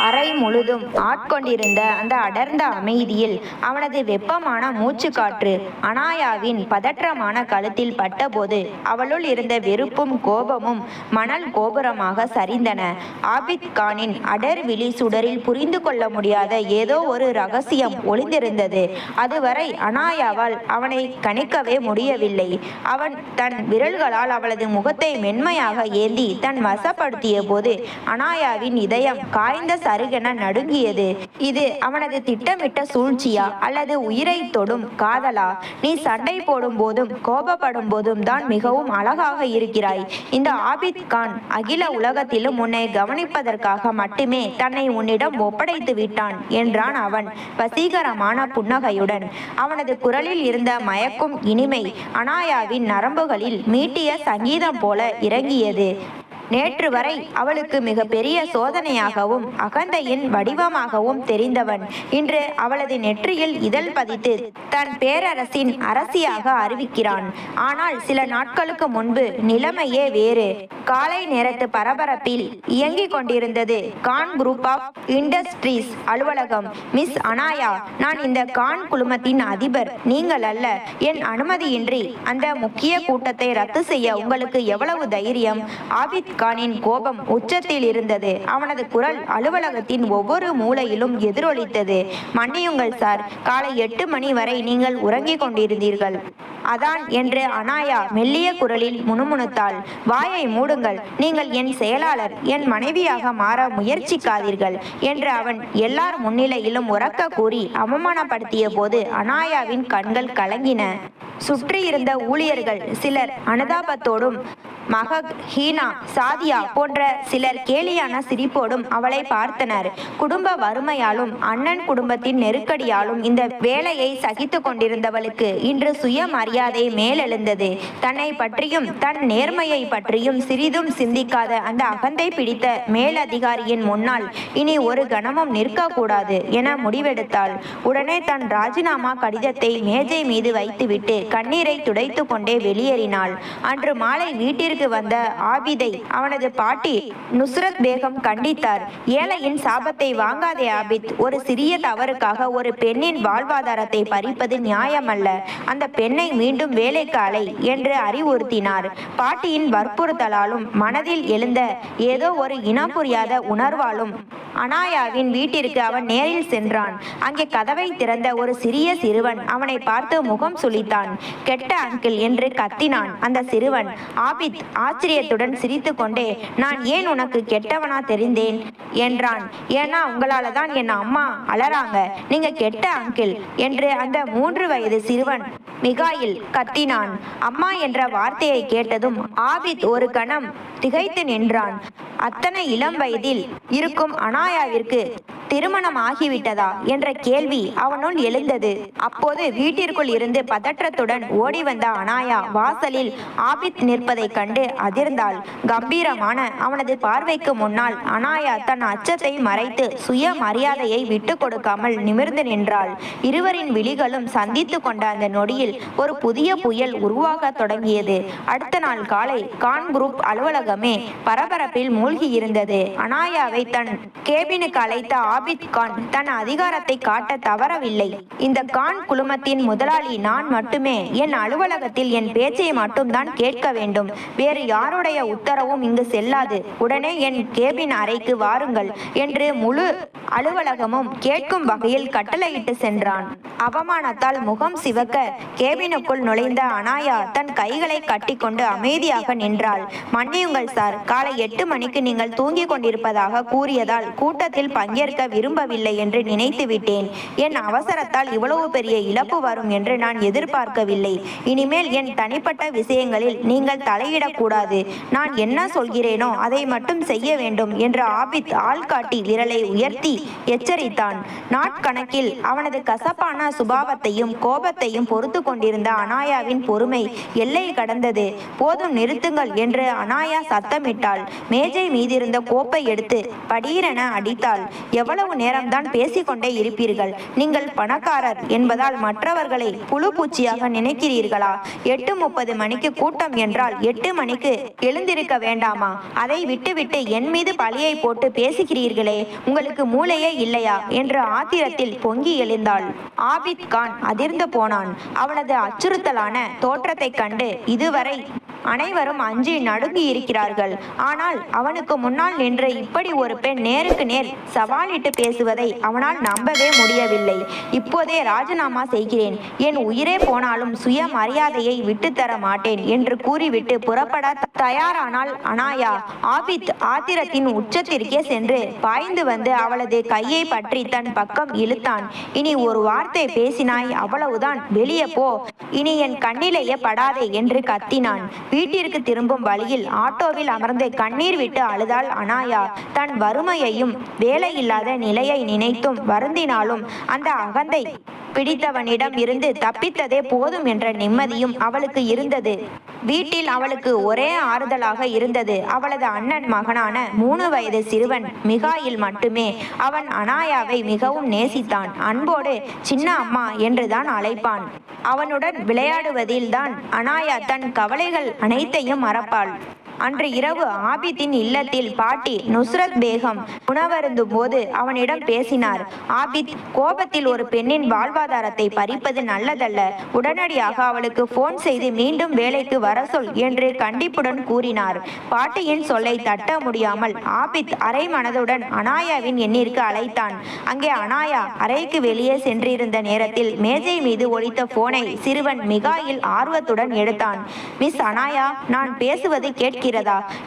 அறை முழுதும் ஆட்கொண்டிருந்த அந்த அடர்ந்த அமைதியில் அவனது வெப்பமான மூச்சு காற்று அனாயாவின் பதற்றமான கழுத்தில் பட்டபோது அவளுள் இருந்த வெறுப்பும் கோபமும் மணல் கோபுரமாக சரிந்தன. ஆபித் கானின் அடர் விழி சுடரில் புரிந்து கொள்ள முடியாத ஏதோ ஒரு ரகசியம் ஒளிந்திருந்தது. அதுவரை அனாயாவால் அவனை கணிக்கவே முடியவில்லை. அவன் தன் விரல்களால் அவளது முகத்தை மென்மையாக ஏந்தி தன் வசப்படுத்திய போது அனாயாவின் இதயம் காய்ந்த சருகென நடுங்கியது. இது அவனது திட்டமிட்ட சூழ்ச்சியா அல்லது உயிரை தொடும் காதலா? நீ சண்டை போடும் போதும் கோபப்படும் போதும் தான் மிகவும் அழகாக இருக்கிறாய். இந்த ஆபித் கான் அகில உலகத்திலும் உன்னை கவனிப்பதற்காக மட்டுமே தன்னை உன்னிடம் ஒப்படைத்து விட்டான் என்றான் அவன் வசீகரமான புன்னகையுடன். அவனது குரலில் இருந்த மயக்கும் இனிமை அனாயாவின் நரம்புகளில் மீட்டிய சங்கீதம் போல இறங்கியது. நேற்று வரை அவளுக்கு மிக பெரிய சோதனையாகவும் அகந்தையின் வடிவமாகவும் தெரிந்தவன் இன்று அவளது நெற்றியில் இதழ் பதித்து தன் பேரரசின் அரசியாக அறிவிக்கிறான். ஆனால் சில நாட்களுக்கு முன்பு நிலைமையே வேறு. காலை நேரத்து பரபரப்பில் இயங்கிக் கொண்டிருந்தது கான் குரூப் ஆஃப் இண்டஸ்ட்ரீஸ் அலுவலகம். மிஸ் அனாயா, நான் இந்த கான் குழுமத்தின் அதிபர், நீங்கள் அல்ல. என் அனுமதியின்றி அந்த முக்கிய கூட்டத்தை ரத்து செய்ய உங்களுக்கு எவ்வளவு தைரியம்? ஆபித் கானின் கோபம் உச்சத்தில் இருந்தது. அவனது குரல் அலுவலகத்தின் ஒவ்வொரு மூலையிலும் எதிரொலித்தது. மன்னியுங்கள் சார், காலை 8 மணி வரை நீங்கள் உறங்கிக் கொண்டிருந்தீர்கள். அதான் என்று அனாயா மெல்லிய குரலில் முணுமுணுத்தாள். வாயை மூடுங்கள், நீங்கள் என் செயலாளர், என் மனைவியாக மாற முயற்சிக்காதீர்கள் என்று அவன் எல்லார் முன்னிலையிலும் உரக்க கூறி அவமானப்படுத்திய போது அனாயாவின் கண்கள் கலங்கின. சுற்றி இருந்த ஊழியர்கள் சிலர் அனுதாபத்தோடும் மகக், ஹீனா, சாதியா போன்ற சிலர் கேலியான சிரிப்போடும் அவளை பார்த்தனர். குடும்ப வறுமையாலும் அண்ணன் குடும்பத்தின் நெருக்கடியாலும் இந்த வேலையை சகித்து கொண்டிருந்தவளுக்கு இன்று சுயமரியாதை மேலெழுந்தது. தன்னை பற்றியும் தன் நேர்மையை பற்றியும் சிறிதும் சிந்திக்காத அந்த அகந்தை பிடித்த மேலதிகாரியின் முன்னால் இனி ஒரு கணமும் நிற்கக்கூடாது என முடிவெடுத்தாள். உடனே தன் ராஜினாமா கடிதத்தை மேஜை மீது வைத்துவிட்டு கண்ணீரை துடைத்து கொண்டே வெளியேறினாள். அன்று மாலை வீட்டிற்கு வந்த ஆபிதை அவனது பாட்டி நுஸ்ரத் பேகம் கண்டித்தார். ஏழையின் சாபத்தை வாங்காதே ஆபித். ஒரு சிறிய தவறுக்காக ஒரு பெண்ணின் வாழ்வாதாரத்தை பறிப்பது நியாயமல்ல. அந்த பெண்ணை மீண்டும் வேலைக்கு அலை என்று அறிவுறுத்தினார். பாட்டியின் வற்புறுத்தலாலும் மனதில் எழுந்த ஏதோ ஒரு இனம் புரியாத உணர்வாலும் அனாயாவின் வீட்டிற்கு அவன் நேரில் சென்றான். அங்கே கதவை திறந்த ஒரு சிறிய சிறுவன் அவனை பார்த்து முகம் சுளித்தான். கெட்ட அங்கிள் என்று கத்தினான் அந்த சிறுவன். ஆபித் ஆச்சரியத்துடன் சிரித்து கொண்டே, நான் ஏன் உனக்கு கெட்டவனா தெரிந்தேன் என்றான். ஏன்னா உங்களால தான் என் அம்மா அலறாங்க, நீங்க கெட்ட அங்கிள் என்று அந்த 3 வயது சிறுவன் மிகாயில் கத்தினான். அம்மா என்ற வார்த்தையை கேட்டதும் ஆபித் ஒரு கணம் திகைத்து நின்றான். அத்தனை இளம் வயதில் இருக்கும் அனாயாவிற்கு திருமணம் ஆகிவிட்டதா என்ற கேள்வி அவனுள் எழுந்தது. அப்போது வீட்டிற்குள் இருந்து பதற்றத்துடன் ஓடி வந்த அனாயா வாசலில் ஆபித் நிற்பதை கண்டு அதிர்ந்தாள். கம்பீரமான அவனது பார்வைக்கு முன்னால் அனாயா தன் அச்சத்தை மறைத்து சுய மரியாதையை விட்டு கொடுக்காமல் நிமிர்ந்து நின்றாள். இருவரின் விழிகளும் சந்தித்து கொண்ட அந்த நொடியில் ஒரு புதிய புயல் உருவாக தொடங்கியது. அடுத்த நாள் காலை கான் குரூப் அலுவலகமே பரபரப்பில் மூழ்கி இருந்தது. அனாயாவை தன் கேபினுக்கு அழைத்த ஆபித் கான் தன் அதிகாரத்தை காட்ட தவறவில்லை. இந்த கான் குழுமத்தின் முதலாளி நான் மட்டுமே. என் அலுவலகத்தில் என் பேச்சை மட்டும்தான் கேட்க வேண்டும். வேறு யாருடைய உத்தரவும் இங்கு செல்லாது. உடனே என் கேபின் அறைக்கு வாருங்கள் என்று முழு அலுவலகமும் கேட்கும் வகையில் கட்டளையிட்டு சென்றான். அவமானத்தால் முகம் சிவக்க கேபினுக்குள் நுழைந்த அனாயா தன் கைகளை கட்டிக்கொண்டு அமைதியாக நின்றாள். மன்னியுங்கள் சார், காலை 8 மணிக்கு நீங்கள் தூங்கிக் கொண்டிருப்பதாக கூறியதால் கூட்டத்தில் பங்கேற்க விரும்பவில்லை என்று நினைத்து விட்டேன். என் அவசரத்தால் இவ்வளவு பெரிய இழப்பு வரும் என்று நான் எதிர்பார்க்கவில்லை. இனிமேல் என் தனிப்பட்ட விஷயங்களில் நீங்கள் தலையிடக்கூடாது. நான் என்ன சொல்கிறேனோ அதை மட்டும் செய்ய வேண்டும் என்று ஆபித் ஆள்காட்டி விரலை உயர்த்தி எச்சரித்தான். நாட்கணக்கில் அவனது கசப்பான சுபாவத்தையும் கோபத்தையும் பொறுத்து கொண்டிருந்த அனாயாவின் பொறுமை எல்லை கடந்தது. போதும், நிறுத்துங்கள் என்று அனாயா சத்தமிட்டாள். மேஜை மீதிருந்த கோப்பை எடுத்து படீரென அடித்தாள். எவ்வளவு நேரம்தான் பேசிக்கொண்டே இருப்பீர்கள்? நீங்கள் பணக்காரர் என்பதால் மற்றவர்களை புழு பூச்சியாக நினைக்கிறீர்களா? 8:30 மணிக்கு கூட்டம் என்றால் 8 மணிக்கு எழுந்திருக்க வேண்டாமா? அதை விட்டுவிட்டு என் மீது பழியை போட்டு பேசுகிறீர்களே, உங்களுக்கு மூளையே இல்லையா என்று ஆத்திரத்தில் பொங்கி எழுந்தாள். ஆபித் கான் அதிர்ந்து போனான். அவனது அச்சுறுத்தலான தோற்றத்தைக் கண்டு இதுவரை அனைவரும் அஞ்சி நடுங்கி இருக்கிறார்கள். ஆனால் அவனுக்கு முன்னால் நின்று இப்படி ஒரு பெண் நேருக்கு நேர் சவாலிட்டு பேசுவதை அவனால் நம்பவே முடியவில்லை. இப்போதே ராஜினாமா செய்கிறேன், என் உயிரே போனாலும் சுய மரியாதையை விட்டுத்தர மாட்டேன் என்று கூறிவிட்டு புறப்பட தயாரானால் அனாயா. ஆபித் ஆத்திரத்தின் உச்சத்திற்கே சென்று பாய்ந்து வந்து அவளது கையை பற்றி தன் பக்கம் இழுத்தான். இனி ஒரு வார்த்தை பேசினாய், அவ்வளவுதான், வெளியே போ, இனி என் கண்ணிலேயே படாதே என்று கத்தினான். வீட்டிற்கு திரும்பும் வழியில் ஆட்டோவில் அமர்ந்து கண்ணீர் விட்டு அழுதாள் அனாயா. தன் வறுமையையும் வேலையில்லாத நிலையை நினைத்தும் வருந்தினாலும் அந்த அகந்தை பிடித்தவனிடம் இருந்து தப்பித்ததே போதும் என்ற நிம்மதியும் அவளுக்கு இருந்தது. வீட்டில் அவளுக்கு ஒரே ஆறுதலாக இருந்தது அவளது அண்ணன் மகனான 3 வயது சிறுவன் மிகாயில் மட்டுமே. அவன் அனாயாவை மிகவும் நேசித்தான். அன்போடு சின்ன அம்மா என்றுதான் அழைப்பான். அவனுடன் விளையாடுவதில்தான் அனாயா தன் கவலைகள் அனைத்தையும் மறப்பாள். அன்று இரவு ஆபித்தின் இல்லத்தில் பாட்டி நுஸ்ரத் பேகம் உணவருந்தும் போது அவனிடம் பேசினார். ஆபித், கோபத்தில் ஒரு பெண்ணின் வாழ்வாதாரத்தை பறிப்பது நல்லதல்ல. உடனடியாக அவளுக்கு போன் செய்து மீண்டும் வேலைக்கு வர சொல் என்று கண்டிப்புடன் கூறினார். பாட்டியின் சொல்லை தட்ட முடியாமல் ஆபித் அரை மனதுடன் அனாயாவின் எண்ணிற்கு அழைத்தான். அங்கே அனாயா அறைக்கு வெளியே சென்றிருந்த நேரத்தில் மேஜை மீது ஒலித்த போனை சிறுவன் மிகாயில் ஆர்வத்துடன் எடுத்தான். மிஸ் அனாயா, நான் பேசுவது கேட்க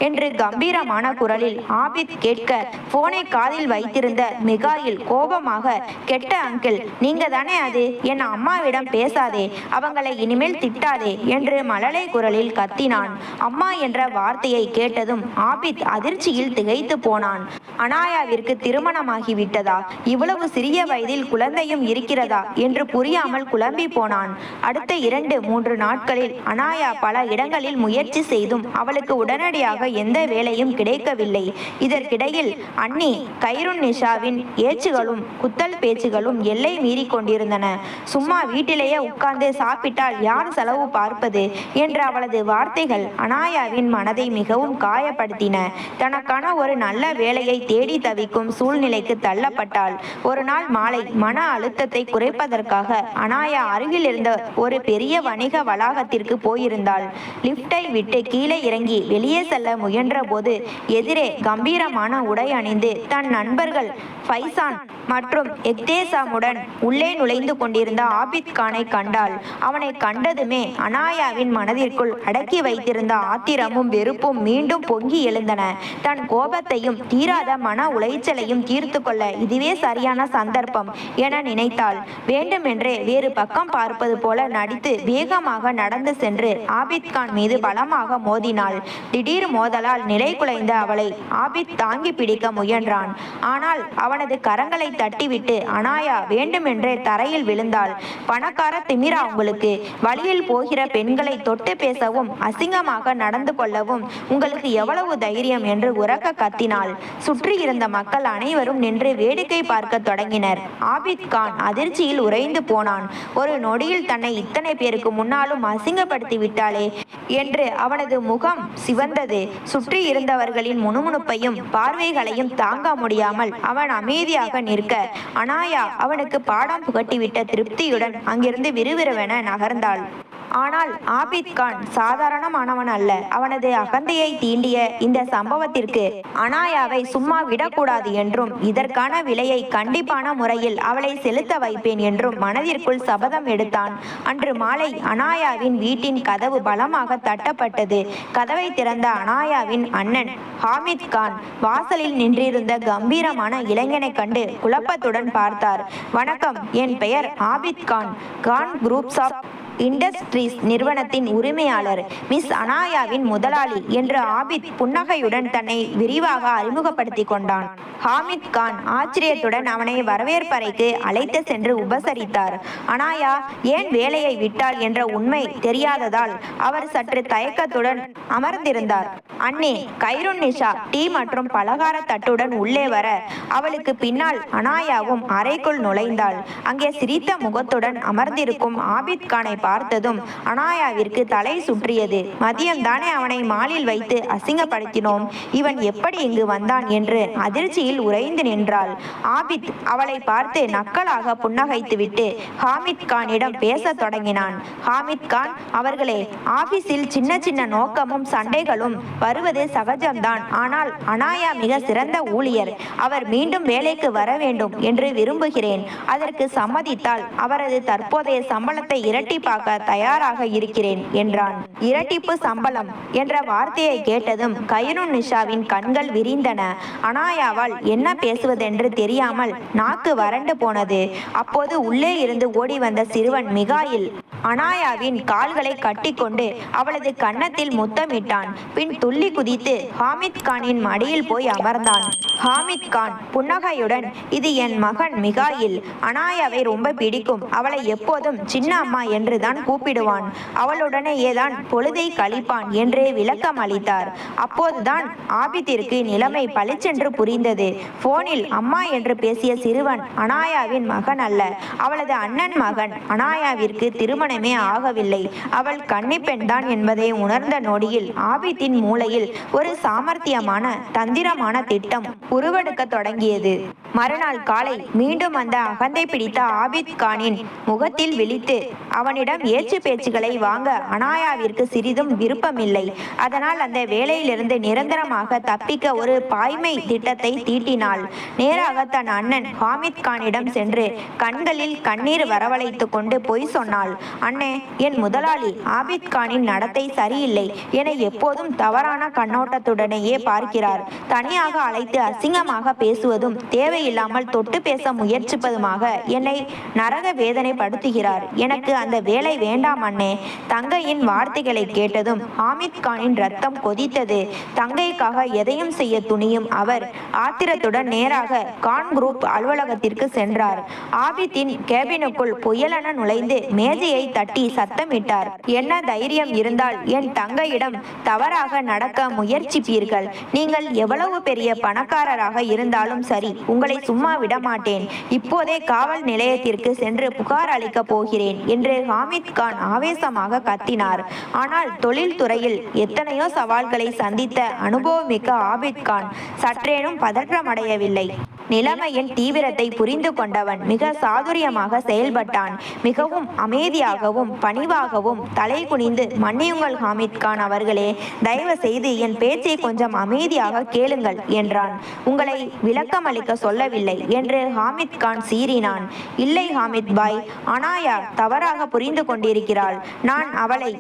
என்று கம்பீரமான குரலில் ஆபித் கேட்க போனை காதில் வைத்திருந்த மிகாயில் கோபமாக, கெட்ட அங்கிள், நீங்க தானே அது? என் அம்மாவிடம் பேசாதே, அவங்களை இனிமேல் திட்டாதே என்று மழலை குரலில் கத்தினான். அம்மா என்ற வார்த்தையை கேட்டதும் ஆபித் அதிர்ச்சியில் திகைத்து போனான். அனாயாவிற்கு திருமணமாகிவிட்டதா? இவ்வளவு சிறிய வயதில் குழந்தையும் இருக்கிறதா என்று புரியாமல் குழம்பி போனான். அடுத்த 2-3 நாட்களில் அனாயா பல இடங்களில் முயற்சி செய்தும் அவளுக்கு உடனடியாக எந்த வேலையும் கிடைக்கவில்லை. இதற்கிடையில் அண்ணி கைருன் நிஷாவின் ஏச்சுகளும் குத்தல் பேச்சுகளும் எல்லை மீறி கொண்டிருந்தன. சும்மா வீட்டிலேயே உட்கார்ந்து சாப்பிட்டால் யார் செலவு பார்ப்பது என்ற அவளது வார்த்தைகள் அனாயாவின் மனதை மிகவும் காயப்படுத்தின. தனக்கான ஒரு நல்ல வேலையை தேடி தவிக்கும் சூழ்நிலைக்கு தள்ளப்பட்டாள். ஒரு நாள் மாலை மன அழுத்தத்தை குறைப்பதற்காக அனாயா அருகில் இருந்த ஒரு பெரிய வணிக வளாகத்திற்கு போயிருந்தாள். லிப்டை விட்டு கீழே இறங்கி வெளியே செல்ல முயன்ற போது எதிரே கம்பீரமான உடை அணிந்து தன் நண்பர்கள் ஃபைசான் மற்றும் எக்தேசாமுடன் உள்ளே நுழைந்து கொண்டிருந்த ஆபித் கானை கண்டாள். அவனை கண்டதுமே அனாயாவின் மனதிற்குள் அடக்கி வைத்திருந்த ஆத்திரமும் வெறுப்பும் மீண்டும் பொங்கி எழுந்தன. தன் கோபத்தையும் தீராத மன உளைச்சலையும் தீர்த்து கொள்ள இதுவே சரியான சந்தர்ப்பம் என நினைத்தாள். வேண்டுமென்றே வேறு பக்கம் பார்ப்பது போல நடித்து வேகமாக நடந்து சென்று ஆபித் கான் மீது பலமாக மோதினாள். திடீர் மோதலால் நிலை குலைந்த அவளை ஆபித் தாங்கி பிடிக்க முயன்றான். ஆனால் அவனது கரங்களை தட்டிவிட்டு அனாயா வேண்டுமென்றே தரையில் விழுந்தாள். பணக்கார திமிரா உங்களுக்கு? வழியில் போகிற பெண்களை தொட்டு பேசவும் அசிங்கமாக நடந்து கொள்ளவும் உங்களுக்கு எவ்வளவு தைரியம் என்று உரக்க கத்தினாள். சுற்றி இருந்த மக்கள் அனைவரும் நின்று வேடிக்கை பார்க்க தொடங்கினர். ஆபித் கான் அதிர்ச்சியில் உறைந்து போனான். ஒரு நொடியில் தன்னை இத்தனை பேருக்கு முன்னாலும் அசிங்கப்படுத்தி விட்டாளே என்று அவனது முகம் சிவந்தது. சுற்றி இருந்தவர்களின் முணுமுணுப்பையும் பார்வைகளையும் தாங்க முடியாமல் அவன் அமைதியாக நிற்க அனாயா அவனுக்கு பாடம் புகட்டிவிட்ட திருப்தியுடன் அங்கிருந்து விறுவிறுவென நகர்ந்தாள். ஆனால் ஆபித் கான் சாதாரணமானவன் அல்ல. அவனது அகந்தையை தீண்டிய இந்த சம்பவத்திற்கு அனாயாவை சும்மா விடக்கூடாது என்றும் இதற்கான விலையை கண்டிப்பான முறையில் அவளை செலுத்த வைப்பேன் என்றும் மனதிற்குள் சபதம் எடுத்தான். அன்று மாலை அனாயாவின் வீட்டின் கதவு பலமாக தட்டப்பட்டது. கதவை திறந்த அனாயாவின் அண்ணன் ஹாமித் கான் வாசலில் நின்றிருந்த கம்பீரமான இளைஞனை கண்டு குழப்பத்துடன் பார்த்தார். வணக்கம், என் பெயர் Abid Khan. Khan groups of industries நிறுவனத்தின் உரிமையாளர், மிஸ் அனாயாவின் முதலாளி என்று ஆபித் புன்னகையுடன் தன்னை விரிவாக அறிமுகப்படுத்திக் கொண்டான். ஹாமித் கான் ஆச்சரியத்துடன் அவனை வரவேற்பறைக்கு அழைத்து சென்று உபசரித்தார். அனாயா ஏன் வேலையை விட்டாள் என்ற உண்மை தெரியாததால் அவர் சற்று தயக்கத்துடன் அமர்ந்திருந்தார். அண்ணே, கைருன்னிஷா டீ மற்றும் பலகார தட்டுடன் உள்ளே வர அவளுக்கு பின்னால் அனாயாவும் அறைக்குள் நுழைந்தாள். அங்கே சிரித்த முகத்துடன் அமர்ந்திருக்கும் ஆபித் கானை பார்த்ததும் அனாயாவிற்கு தலை சுற்றியது. மதியம்தானே அவனை மாலில் வைத்து அசிங்கப்படுத்தினோம், இவன் எப்படி இங்கு வந்தான் என்று அதிர்ச்சியில் உறைந்து நின்றாள். ஆபித் அவளை பார்த்து நக்கலாக புன்னகைத்துவிட்டு ஹாமித் கானிடம் பேச தொடங்கினான். ஹாமித் கான் அவர்களே, ஆபீஸில் சின்ன சின்ன நோக்கமும் சண்டைகளும் வருவது சகஜம்தான். ஆனால் அனாயா மிக சிறந்த ஊழியர். அவர் மீண்டும் வேலைக்கு வர வேண்டும் என்று விரும்புகிறேன். அதற்கு சம்மதித்தால் அவரது தற்போதைய சம்பளத்தை இரட்டிப்பாக்க தயாராக இருக்கிறேன் என்றான். இரட்டிப்பு சம்பளம் என்ற வார்த்தையை கேட்டதும் கைருன்னிஷாவின் கண்கள் விரிந்தன. அனாயாவால் என்ன பேசுவதென்று தெரியாமல் நாக்கு வறண்டு போனது. அப்போது உள்ளே இருந்து ஓடி வந்த சிறுவன் மிகாயில் அனாயாவின் கால்களை கட்டிக்கொண்டு அவளது கன்னத்தில் முத்தமிட்டான். பின் துள்ளி குதித்து ஹாமித் கானின் மடியில் போய் அமர்ந்தான். ஹாமித் கான் புன்னகையுடன், இது என் மகன் மிகாயில். அனாயாவை ரொம்ப பிடிக்கும். அவளை எப்போதும் சின்ன அம்மா என்றுதான் கூப்பிடுவான். அவளுடனேயே தான் பொழுதை கழிப்பான் என்று விளக்கம் அளித்தார். அப்போதுதான் ஆபித்திற்கு நிலைமை பளிச்சென்று புரிந்தது. போனில் அம்மா என்று பேசிய சிறுவன் அனாயாவின் மகன் அல்ல, அவளது அண்ணன் மகன். அனாயாவிற்கு திருமணமே ஆகவில்லை. அவள் கன்னிப்பெண் தான் என்பதை உணர்ந்த நொடியில் ஆபித்தின் மூளையில் ஒரு சாமர்த்தியமான தந்திரமான திட்டம் உருவெடுக்க தொடங்கியது. மறுநாள் காலை மீண்டும் அந்த அகந்தை பிடித்த ஆபித் கானின் முகத்தில் விழித்து அவனிடம் ஏச்சு பேச்சுகளை வாங்க அனாயாவிற்கு சிறிதும் விருப்பமில்லை. அதனால் அந்த வேலையிலிருந்து நிரந்தரமாக தப்பிக்க ஒரு பாய்மை திட்டத்தை தீட்டினாள். நேராக தன் அண்ணன் ஹாமித் கானிடம் சென்று கண்களில் கண்ணீர் வரவழைத்து கொண்டு பொய் சொன்னாள். அண்ணே, என் முதலாளி ஆபித் கானின் நடத்தை சரியில்லை என எப்போதும் தவறான கண்ணோட்டத்துடனேயே பார்க்கிறார். தனியாக அழைத்து அசிங்கமாக பேசுவதும் தேவையில்லாமல் தொட்டு பேச முயற்சிப்பதுமாக என்னை நரக வேதனைப்படுத்துகிறார். எனக்கு அந்த வேலை வேண்டாம் அண்ணே. தங்கையின் வார்த்தைகளை கேட்டதும் ஹாமித் கானின் ரத்தம் கொதித்தது. தங்கைக்காக எதையும் செய்ய துணியும் அவர் ஆத்திரத்துடன் நேராக கான் குரூப் அலுவலகத்திற்கு சென்றார். ஆபித்தின் கேபினுக்குள் புயலென நுழைந்து மேஜையை தட்டி சத்தமிட்டார். என்ன தைரியம் இருந்தால் என் தங்கையிடம் தவறாக நடக்க முயற்சிப்பீர்கள்? நீங்கள் எவ்வளவு பெரிய பணக்காரராக இருந்தாலும் சரி, உங்களை சும்மா விட மாட்டேன். இப்போதே காவல் நிலையத்திற்கு சென்று புகார் அளிக்கப் போகிறேன் என்று ஹாமித் கான் ஆவேசமாக கத்தினார். ஆனால் தொழில்துறையில் எத்தனையோ சவால்களை சந்தித்த அனுபவமிக்க ஆபித் கான் சற்றேனும் பதற்றமடையவில்லை. நிலைமையின் தீவிரத்தை புரிந்து கொண்டவன் மிக சாதுரியமாக செயல்பட்டான். மிகவும் அமைதியாகவும் பணிவாகவும் தலை குனிந்து, மன்னியுங்கள் ஹாமித் கான் அவர்களே, தயவு செய்து என் பேச்சை கொஞ்சம் அமைதியாக கேளுங்கள் என்றான். உங்களை விளக்கம் அளிக்க சொல்லவில்லை என்று ஹாமித் கான் சீறினான். இல்லை ஹாமித் பாய், அனாயா தவறாக புரிந்து கொண்டிருக்கிறாள். நான் அவளை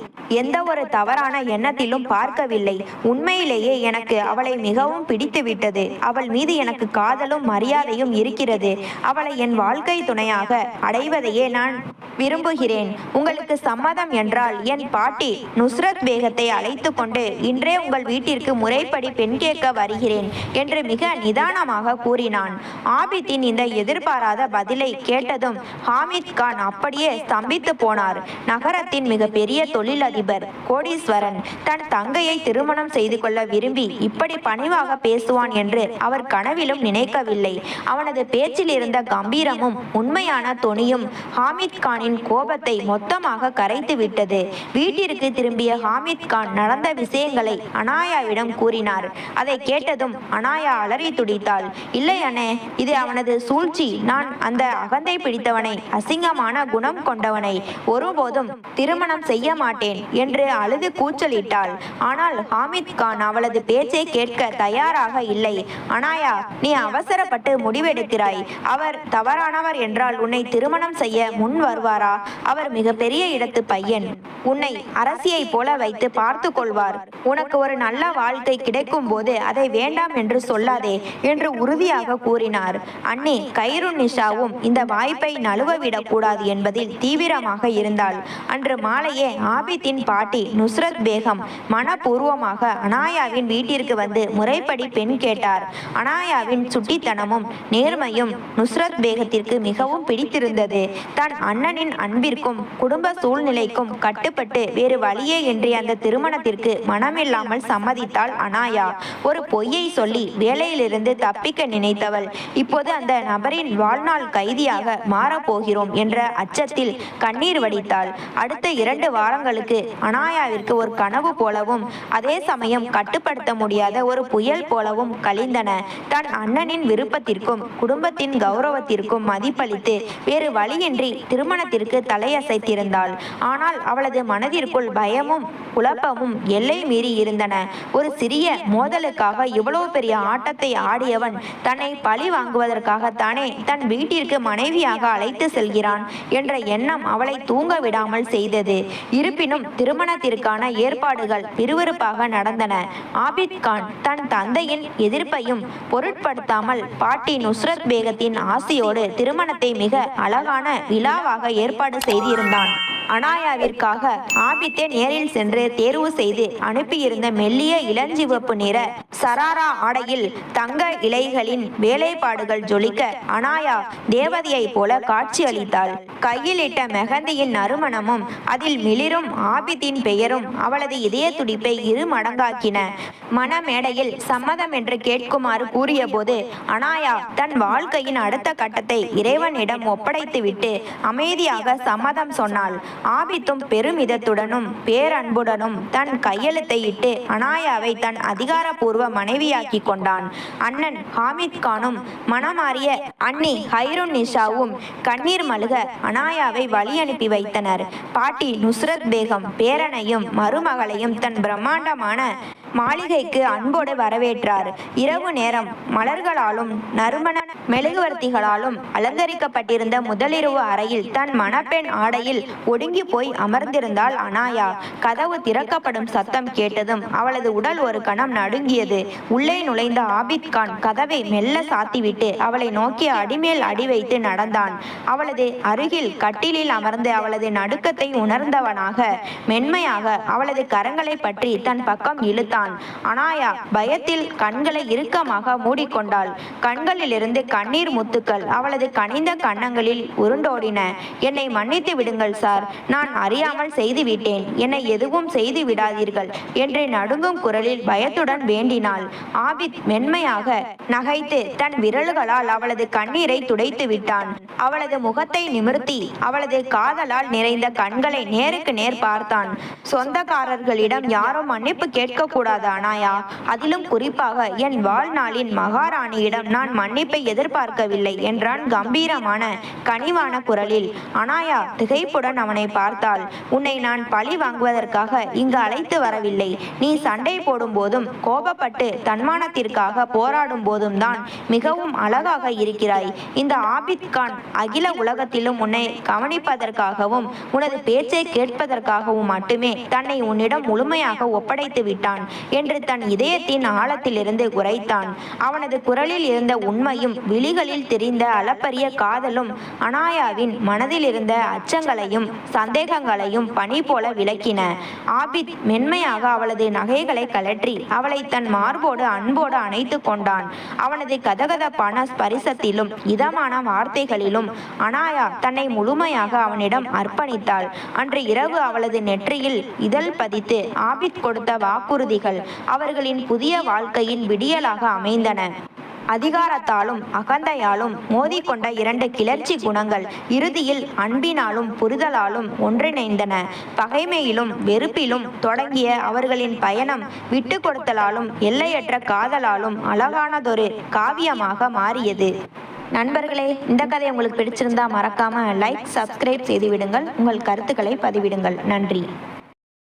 எந்த ஒரு தவறான எண்ணத்திலும் பார்க்கவில்லை. உண்மையிலேயே எனக்கு அவளை மிகவும் பிடித்துவிட்டது. அவள் மீது எனக்கு காதலும் மரியாதையும் இருக்கிறது. அவளை என் வாழ்க்கை துணையாக அடைவதையே நான் விரும்புகிறேன். உங்களுக்கு சம்மதம் என்றால் என் பாட்டி நுஸ்ரத் பேகத்தை அழைத்து கொண்டு இன்றே உங்கள் வீட்டிற்கு முறைப்படி பெண் கேட்க வருகிறேன் என்று மிக நிதானமாக கூறினான். ஆபித்தின் இந்த எதிர்பாராத பதிலை கேட்டதும் ஹாமித் கான் அப்படியே ஸ்தம்பித்து போனார். நகரத்தின் மிக பெரிய தொழிலதிபர், கோடீஸ்வரன் தன் தங்கையை திருமணம் செய்து கொள்ள விரும்பி இப்படி பணிவாக பேசுவான் என்று அவர் கனவிலும் நினைக்கவில்லை. அவனது பேச்சில் இருந்த கம்பீரமும் உண்மையான தொனியும் ஹாமித் கானின் கோபத்தை மொத்தமாக கரைத்து விட்டது. வீட்டிற்கு திரும்பிய ஹாமித் கான் நடந்த விஷயங்களை அனாயாவிடம் கூறினார். அதை கேட்டதும் அனாயா அலறி துடித்தாள். இல்லை அண்ணே, இது அவனது சூழ்ச்சி. நான் அந்த அகந்தை பிடித்தவனை, அசிங்கமான குணம் கொண்டவனை ஒருபோதும் திருமணம் செய்ய மாட்டேன் என்று அழுது கூச்சலிட்டாள். ஆனால் ஹாமித் கான் அவளது பேச்சை கேட்க தயாராக இல்லை. அனாயா, நீ அவசரப்பட்டு அவசரப்பட்டு முடிவெடுக்கிறாய்? அவர் தவறானவர் என்றால் உன்னை திருமணம் செய்ய முன் வருவாரா? அவர் மிகப்பெரிய இடத்து பையன். உன்னை அரசியைப் போல வைத்து பார்த்து கொள்வார். உனக்கு ஒரு நல்ல வாழ்க்கை கிடைக்கும் போது அதை வேண்டாம் என்று சொல்லாதே என்று உறுதியாக கூறினார். அன்னி கைருன்னிஷாவும் இந்த வாய்ப்பை நழுவவிடக் கூடாது என்பதில் தீவிரமாக இருந்தாள். அன்று மாலையே ஆபித்தின் பாட்டி நுஸ்ரத் பேகம் மனப்பூர்வமாக அனாயாவின் வீட்டிற்கு வந்து முறைப்படி பெண் கேட்டார். அனாயாவின் சுட்டித்தனமும் நேர்மையும் நுஸ்ரத் பேகத்திற்கு மிகவும் பிடித்திருந்தது. தன் அண்ணனின் அன்பிற்கும் குடும்ப சூழ்நிலைக்கும் கட்டுப்பட்டு வேறு வழியே இன்றி அந்த திருமணத்திற்கு மனமில்லாமல் சம்மதித்தாள் அனாயா. ஒரு பொய்யை சொல்லி வேலையிலிருந்து தப்பிக்க நினைத்தவள் இப்போது அந்த நபரின் வாழ்நாள் கைதியாக மாறப்போகிறோம் என்ற அச்சத்தில் கண்ணீர் வடித்தாள். அடுத்த 2 வாரங்களுக்கு அனாயாவிற்கு ஒரு கனவு போலவும் அதே சமயம் கட்டுப்படுத்த முடியாத ஒரு புயல் போலவும் கழிந்தன. தன் அண்ணனின் விருப்பத்திற்கும் குடும்பத்தின் கௌரவத்திற்கும் மதிப்பளித்து வேறு வழியின்றி திருமணத்திற்கு தலையசைத்திருந்தாள். ஆனால் அவளது மனதிற்குள் பயமும் குழப்பமும் எல்லை மீறி இருந்தன. ஒரு சிறிய மோதலுக்காக இவ்வளவு பெரிய ஆட்டத்தை ஆடியவன் தன்னை பழி வாங்குவதற்காகத்தானே தன் வீட்டிற்கு மனைவியாக அழைத்து செல்கிறான் என்ற எண்ணம் அவளை தூங்க விடாமல் செய்தது. இருப்பினும் திருமணத்திற்கான ஏற்பாடுகள் விறுவிறுப்பாக நடந்தன. ஆபித் கான் தன் தந்தையின் எதிர்ப்பையும் பொருட்படுத்தாமல் பாட்டி நுஸ்ரத் பேகத்தின் ஆசையோடு திருமணத்தை மிக அழகான விழாவாக ஏற்பாடு செய்திருந்தான். அனாயாவிற்காக ஆபித்தே நேரில் சென்று தேர்வு செய்து அனுப்பியிருந்த மெல்லிய இளஞ்சிவப்பு நிற சராரா ஆடையில் தங்க இலைகளின் வேலைப்பாடுகள் ஜொலிக்க அனாயா தேவதையைப் போல காட்சி அளித்தாள். கையில் இட்ட மெஹந்தியின் நறுமணமும் அதில் மிளிரும் ஆபித்தின் பெயரும் அவளது இதய துடிப்பை 2 மடங்காக்கின. மணமேடையில் சம்மதம் என்று கேட்குமாறு கூறிய போது அனாயா தன் வாழ்க்கையின் அடுத்த கட்டத்தை இறைவனிடம் ஒப்படைத்துவிட்டு அமைதியாக சம்மதம் சொன்னாள். ஆபித்தும் பெருமிதத்துடனும் பேரன்புடனும் தன் கையெழுத்தை இட்டு அனாயாவை தன் அதிகாரப்பூர்வ மனைவியாக்கி கொண்டான். அண்ணன் ஹாமித் கானும் மனமாறிய அன்னி ஹைருன்னிஷாவும் கண்ணீர் மல்க அனாயாவை வழி அனுப்பி வைத்தனர். பாட்டி நுஸ்ரத் பேகம் பேரனையும் மருமகளையும் தன் பிரம்மாண்டமான மாளிகைக்கு அன்போடு வரவேற்றார். இரவு நேரம் மலர்களாலும் நறுமண மெழுகுவர்த்திகளாலும் அலங்கரிக்கப்பட்டிருந்த முதலிரவு அறையில் தன் மணப்பெண் ஆடையில் ஒடுங்கி போய் அமர்ந்திருந்தாள் அனாயா. கதவு திறக்கப்படும் சத்தம் கேட்டதும் அவளது உடல் ஒரு கணம் நடுங்கியது. உள்ளே நுழைந்த ஆபித் கான் கதவை மெல்ல சாத்திவிட்டு அவளை நோக்கி அடிமேல் அடி வைத்து நடந்தான். அவளது அருகில் கட்டிலில் அமர்ந்து அவளது நடுக்கத்தை உணர்ந்தவனாக மென்மையாக அவளது கரங்களை பற்றி தன் பக்கம் இழுத்தான். அனாயா பயத்தில் கண்களை இறுக்கமாக மூடிக்கொண்டாள். கண்களிலிருந்து கண்ணீர் முத்துக்கள் அவளது கனிந்த கன்னங்களில் உருண்டோடின. என்னை மன்னித்து விடுங்கள் சார், நான் அறியாமல் செய்துவிட்டேன், என்னை எதுவும் செய்து விடாதீர்கள் என்று நடுங்கும் குரலில் பயத்துடன் வேண்டினாள். ஆபித் மென்மையாக நகைத்து தன் விரல்களால் அவளது கண்ணீரை துடைத்து விட்டான். அவளது முகத்தை நிமிர்த்தி அவளது காதலால் நிறைந்த கண்களை நேருக்கு நேர் பார்த்தான். சொந்தக்காரர்களிடம் யாரும் மன்னிப்பு கேட்கக்கூடாது அனாயா, அதிலும் குறிப்பாக என் வாழ்நாளின் மகாராணியிடம் நான் மன்னிப்பை எதிர்பார்க்கவில்லை என்றான் கம்பீரமான கனிவான குரலில். அனாயா திகைப்புடன் அவனை பார்த்தாள். உன்னை நான் பழி வாங்குவதற்காக இங்கு அழைத்து வரவில்லை. நீ சண்டை போடும் போதும் கோபப்பட்டு தன்மானத்திற்காக போராடும் போதும் தான் மிகவும் அழகாக இருக்கிறாய். இந்த ஆபித் கான் அகில உலகத்திலும் உன்னை கவனிப்பதற்காகவும் உனது பேச்சை கேட்பதற்காகவும் மட்டுமே தன்னை உன்னிடம் முழுமையாக ஒப்படைத்து விட்டான் என்று தன் இதயத்தின் ஆழத்திலிருந்து உரைத்தான். அவனது குரலில் இருந்த உண்மையும் விழிகளில் தெரிந்த அளப்பரிய காதலும் அனாயாவின் மனதில் இருந்த அச்சங்களையும் சந்தேகங்களையும் பனி போல விளக்கின. ஆபித் மென்மையாக அவளது நகைகளை கலற்றி அவளை தன் மார்போடு அன்போடு அணைத்து கொண்டான். அவனது கதகதப்பான ஸ்பரிசத்திலும் இதமான வார்த்தைகளிலும் அனாயா தன்னை முழுமையாக அவனிடம் அர்ப்பணித்தாள். அன்று இரவு அவளது நெற்றியில் இதழ் பதித்து ஆபித் கொடுத்த வாக்குறுதிகள் அவர்களின் புதிய வாழ்க்கையின் விடியலாக அமைந்தன. அதிகாரத்தாலும் அகந்தையாலும் மோதிக்கொண்ட 2 கிளர்ச்சி குணங்கள் இறுதியில் அன்பினாலும் புரிதலாலும் ஒன்றிணைந்தன. பகைமையிலும் வெறுப்பிலும் தொடங்கிய அவர்களின் பயணம் விட்டு கொடுத்தலாலும் எல்லையற்ற காதலாலும் அழகானதொரு காவியமாக மாறியது. நண்பர்களே, இந்த கதை உங்களுக்கு பிடிச்சிருந்தா மறக்காம லைக், சப்ஸ்கிரைப் செய்து விடுங்கள். உங்கள் கருத்துக்களை பதிவிடுங்கள். நன்றி.